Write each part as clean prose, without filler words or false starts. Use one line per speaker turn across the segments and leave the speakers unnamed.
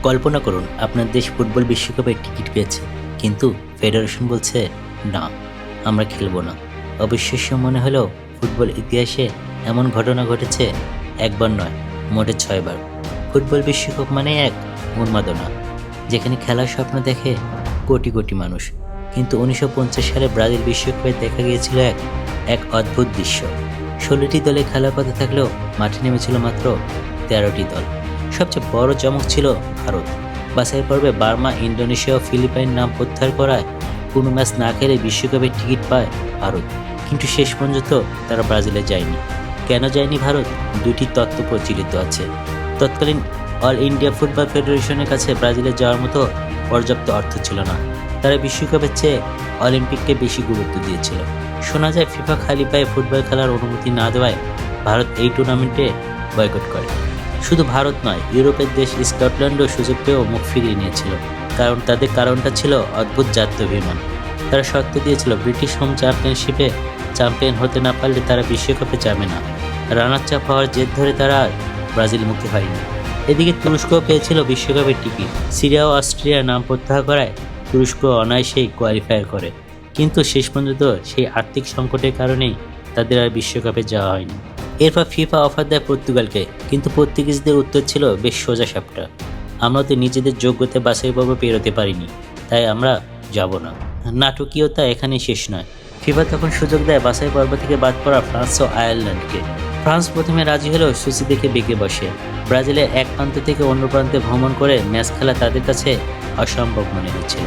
কল্পনা করুন আপনার দেশ ফুটবল বিশ্বকাপের টিকিট পেয়েছে, কিন্তু ফেডারেশন বলছে না, আমরা খেলবো না। অবিশ্বাস্য মনে হলেও ফুটবল ইতিহাসে এমন ঘটনা ঘটেছে একবার নয়, মোটে 6বার। ফুটবল বিশ্বকাপ মানে এক উন্মাদনা, যেখানে খেলার স্বপ্ন দেখে কোটি কোটি মানুষ। কিন্তু 1950 সালে ব্রাজিল বিশ্বকাপে দেখা গিয়েছিল এক অদ্ভুত দৃশ্য। 16টি দলে খেলার কথা থাকলেও মাঠে নেমেছিল মাত্র 13টি দল। সবচেয়ে বড় চমক ছিল ভারত। বাছাই পর্বে বার্মা, ইন্দোনেশিয়া ও ফিলিপাইন নাম প্রত্যাহার করায় কোনো ম্যাচ না খেলে বিশ্বকাপের টিকিট পায় ভারত। কিন্তু শেষ পর্যন্ত তারা ব্রাজিলে যায়নি। কেন যায়নি ভারত? দুটি তত্ত্ব প্রচলিত আছে। তৎকালীন অল ইন্ডিয়া ফুটবল ফেডারেশনের কাছে ব্রাজিলে যাওয়ার মতো পর্যাপ্ত অর্থ ছিল না। তারা বিশ্বকাপের চেয়ে অলিম্পিককে বেশি গুরুত্ব দিয়েছিল। শোনা যায় ফিফা খালি পায়ে ফুটবল খেলার অনুমতি না দেওয়ায় ভারত এই টুর্নামেন্টে বয়কট করে। শুধু ভারত নয়, ইউরোপের দেশ স্কটল্যান্ডও সুযোগ পেয়েও মুখ ফিরিয়ে নিয়েছিল, কারণ তাদের কারণটা ছিল অদ্ভুত জাতীয়াভিমান। তারা শর্ত দিয়েছিল ব্রিটিশ হোম চ্যাম্পিয়নশিপে চ্যাম্পিয়ন হতে না পারলে তারা বিশ্বকাপে যাবে না। রানার চাপ হওয়ার জেদ ধরে তারা আর ব্রাজিলমুখী হয়নি। এদিকে তুরস্কও পেয়েছিল বিশ্বকাপের টিকিট। সিরিয়া ও অস্ট্রিয়ার নাম প্রত্যাহার করায় তুরস্ক অনায়াসেই কোয়ালিফায়ার করে, কিন্তু শেষ পর্যন্ত সেই আর্থিক সংকটের কারণেই তাদের আর বিশ্বকাপে যাওয়া হয়নি। এরপর ফিফা অফার দেয় পর্তুগালকে, কিন্তু পর্তুগিজদের উত্তর ছিল বেশ সোজা সাপটা, আমরা তো নিজেদের যোগ্যতা বাছাই পর্ব পেরোতে পারিনি, তাই আমরা যাব না। নাটকীয়তা এখানেই শেষ নয়। ফিফা তখন সুযোগ দেয় বাছাই পর্ব থেকে বাদ পড়া ফ্রান্স ও আয়ারল্যান্ডকে। ফ্রান্স প্রথমে রাজি হলেও সূচি দেখে বেঁকে বসে। ব্রাজিলের এক প্রান্ত থেকে অন্য প্রান্তে ভ্রমণ করে ম্যাচ খেলা তাদের কাছে অসম্ভব মনে হচ্ছিল।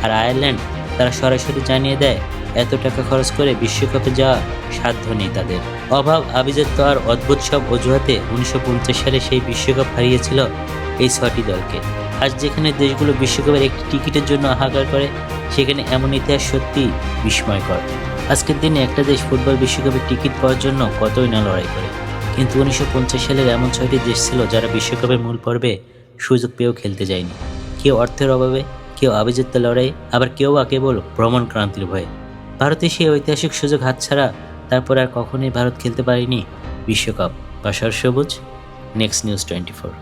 আর আয়ারল্যান্ড, তারা সরাসরি জানিয়ে দেয় এত টাকা খরচ করে বিশ্বকাপে যাওয়া সাধ্য নেই তাদের। অভাব, আভিজাত্য আর অদ্ভুত সব অজুহাতে 1950 সালে সেই বিশ্বকাপ হারিয়েছিল এই 6টি দলকে। আজ যেখানে দেশগুলো বিশ্বকাপের একটি টিকিটের জন্য হাহাকার করে, সেখানে এমন ইতিহাস সত্যি বিস্ময়কর। আজকের দিনে একটা দেশ ফুটবল বিশ্বকাপের টিকিট পাওয়ার জন্য কতই না লড়াই করে, কিন্তু 1950 সালের এমন 6টি দেশ ছিল যারা বিশ্বকাপের মূল পর্বে সুযোগ পেয়েও খেলতে যায়নি। কেউ অর্থের অভাবে, কেউ আভিজাত্য লড়াই, আবার কেউ বা কেবল ভ্রমণ ক্রান্তির ভয়ে। ভারতের সেই ঐতিহাসিক সুযোগ হাতছাড়া, তারপর আর কখনোই ভারত খেলতে পারেনি বিশ্বকাপ। বাসার সবুজ, নেক্সট নিউজ 24।